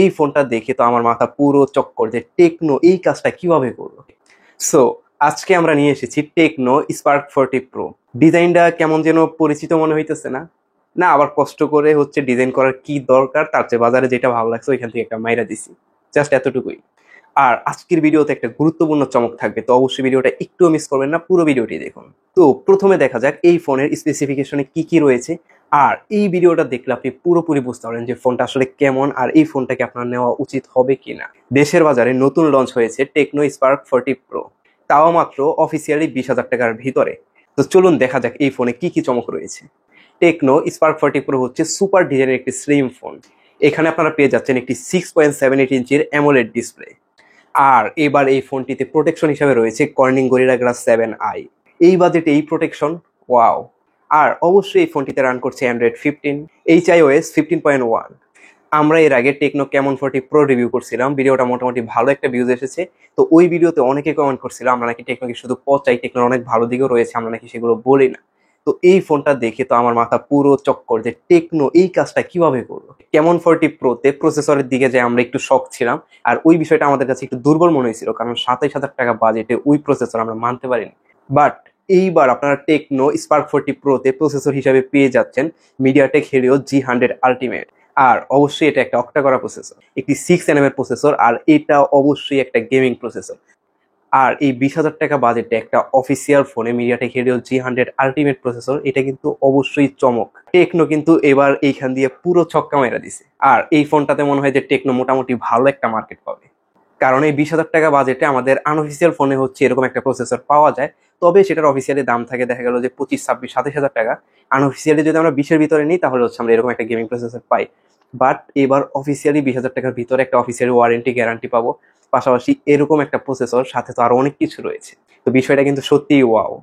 এই ফোনটা দেখে তো আমার মাথা পুরো চক্কর যে টেকনো এই কাজটা কিভাবে করলো। সো আজকে আমরা নিয়ে এসেছি টেকনো স্পার্ক 40 প্রো। ডিজাইনটা কেমন যেন পরিচিত মনে হইতেছে না? না আবার কষ্ট করে হচ্ছে ডিজাইন করার কি দরকার, তার চেয়ে বাজারে যেটা ভালো লাগছে ওইখান থেকে একটা মাইরা দিছি, জাস্ট এতটুকুই। আর আজকের ভিডিওতে একটা গুরুত্বপূর্ণ চমক থাকবে, তো অবশ্যই ভিডিওটা একটুও মিস করবেন না, পুরো ভিডিওটি দেখুন। তো প্রথমে দেখা যাক এই ফোনের স্পেসিফিকেশনে কি কি রয়েছে। আর এই ভিডিওটা দেখলে আপনি পুরোপুরি বুঝতে পারবেন যে ফোনটা আসলে কেমন আর এই ফোনটাকে আপনার নেওয়া উচিত হবে কিনা। দেশের বাজারে নতুন লঞ্চ হয়েছে টেকনো স্পার্ক 40 প্রো, তাও মাত্র অফিসিয়ালি 20,000 টাকার ভিতরে। তো চলুন দেখা যাক এই ফোনে কি কি চমক রয়েছে। টেকনো স্পার্ক 40 প্রো হচ্ছে সুপার ডিজাইনের একটি স্লিম ফোন। এখানে আপনারা পেয়ে যাচ্ছেন একটি 6.78 ইঞ্চির অ্যামোলেড ডিসপ্লে। আর এবার এই ফোনটিতে প্রোটেকশন হিসাবে রয়েছে কর্নিং গরিলা গ্লাস 7i। এই বাজেটে এই প্রোটেকশন, ওয়াও। আর অবশ্যই এই ফোনটিতে রান করছে অ্যান্ড্রয়েড 15, HiOS 15.1। আমরা এর আগে টেকনো ক্যামন 40 প্রো রিভিউ করছিলাম, ভিডিওটা মোটামুটি ভালো একটা ভিউজ এসেছে। তো ওই ভিডিওতে অনেকে কমেন্ট করছিল আমরা নাকি টেকনোকে শুধু পচাই, টেকনোর অনেক ভালো দিকও রয়েছে, আমরা নাকি সেগুলো বলি না। তো এই ফোনটা দেখে তো আমার মাথা পুরো চক্কর যে টেকনো এই কাজটা কিভাবে করলো। ক্যামন 40 প্রোতে প্রসেসরের দিকে যে আমরা একটু শক ছিলাম, আর ওই বিষয়টা আমাদের কাছে একটু দুর্বল মনে হয়েছিল, কারণ 27,000 টাকা বাজেটে ওই প্রসেসর আমরা মানতে পারিনি। বাট এইবার আপনারা টেকনো স্পার্ক 40 প্রোতে প্রসেসর হিসাবে পেয়ে যাচ্ছেন মিডিয়াটেক হেলিও G100 আলটিমেট। আর অবশ্যই এটা একটা অক্টা করা প্রসেসর, একটি 6nm এর প্রসেসর, আর এটা অবশ্যই একটা গেমিং প্রসেসর। আর এই 20,000 টাকা বাজেটে একটা অফিসিয়াল ফোনে MediaTek Helio G100 ultimate processor, এটা কিন্তু অবশ্যই চমক। টেকনো কিন্তু এবার এইখান দিয়ে পুরো ছক্কা মেরা দিছে। আর এই ফোনটাতে মনে হয় যে টেকনো মোটামুটি ভালো একটা মার্কেট পাবে, কারণ এই 20,000 টাকা বাজেটে আমাদের আনঅফিসিয়াল ফোনে হচ্ছে এরকম একটা প্রসেসর পাওয়া যায়। তবে সেটার অফিসিয়ালি দাম থাকে দেখা গেল যে 25, 26, 27,000 টাকা। আনঅফিসিয়ালি যদি আমরা 20-এর ভিতরে নিই তাহলে হচ্ছে আমরা এরকম একটা গেমিং প্রসেসর পাই। বাট এবার অফিসিয়ালি 20,000 টাকার ভিতরে একটা অফিসিয়ালি ওয়ারেন্টি গ্যারান্টি পাবো, পাশাপাশি এরকম একটা প্রসেসর, সাথে তো আরো অনেক কিছু রয়েছে। তো বিষয়টা কিন্তু সত্যিই ওয়াও।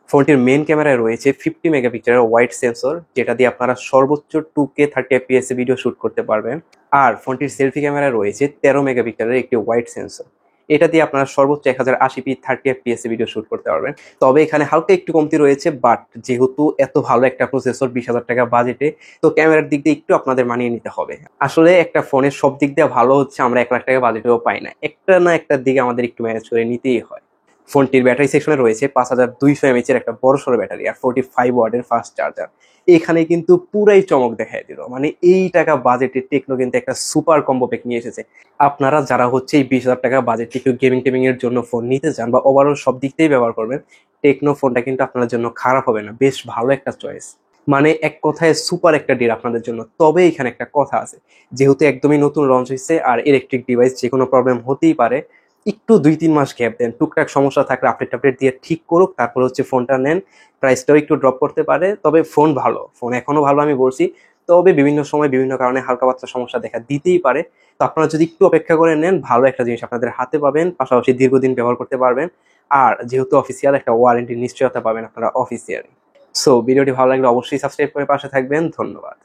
ফোনটির মেন ক্যামেরায় রয়েছে 50 মেগাপিক্সেলের ওয়াইড সেন্সর, যেটা দিয়ে আপনারা সর্বোচ্চ 2K 30fps ভিডিও শুট করতে পারবেন। আর ফোনটির সেলফি ক্যামেরায় রয়েছে 13 মেগাপিক্সেলের একটি ওয়াইড সেন্সর, এটা দিয়ে আপনারা সর্বোচ্চ 1080p 30fps ভিডিও শুট করতে পারবেন। তবে এখানে হালকা একটু কমতি রয়েছে, বাট যেহেতু এত ভালো একটা প্রসেসর 20,000 টাকা বাজেটে, তো ক্যামেরার দিক দিয়ে একটু আপনাদের মানিয়ে নিতে হবে। আসলে একটা ফোনের সব দিক দিয়ে ভালো হচ্ছে আমরা 1 লাখ টাকা বাজেটেও পাই না, একটা না একটার দিকে আমাদের একটু ম্যানেজ করে নিতেই হয়। ফোনটির ব্যাটারি সেকশনে রয়েছে 5200 mAh এর একটা বড়সড় ব্যাটারি আর 45 ওয়াটের ফাস্ট চার্জার। এখানে কিন্তু পুরাই চমক দেখায় দিল, মানে এই টাকা বাজেটে টেকনো কিন্তু একটা সুপার কম্বো প্যাক নিয়ে এসেছে। আপনারা যারা হচ্ছে এই 20,000 টাকা বাজেটে একটু গেমিং টেমিং এর জন্য ফোন নিতে চান বা ওভারঅল সব দিক থেকেই ব্যবহার করবেন, টেকনো ফোনটা কিন্তু আপনার জন্য খারাপ হবে না, বেশ ভালো একটা চয়েস। মানে এক কথায় সুপার একটা ডিল আপনাদের জন্য। তবে এখানে একটা কথা আছে, যেহেতু একদমই নতুন লঞ্চ হয়েছে আর ইলেকট্রিক ডিভাইস যে কোনো প্রবলেম হতেই পারে, একটু 2-3 মাস গ্যাপ দেন, টুকটাক সমস্যা থাকলে আপডেট দিয়ে ঠিক করুক, তারপর হচ্ছে ফোনটা নেন। প্রাইসটাও একটু ড্রপ করতে পারে, তবে ফোন ভালো, ফোন এখনো ভালো আমি বলছি। তবে বিভিন্ন সময় বিভিন্ন কারণে হালকা পাতলা সমস্যা দেখা দিতেই পারে। তো আপনারা যদি একটু অপেক্ষা করে নেন, ভালো একটা জিনিস আপনাদের হাতে পাবেন, পাশাপাশি দীর্ঘদিন ব্যবহার করতে পারবেন। আর যেহেতু অফিসিয়াল, একটা ওয়ারেন্টির নিশ্চয়তা পাবেন আপনারা অফিসিয়ালি। সো ভিডিওটি ভালো লাগলে অবশ্যই সাবস্ক্রাইব করে পাশে থাকবেন। ধন্যবাদ।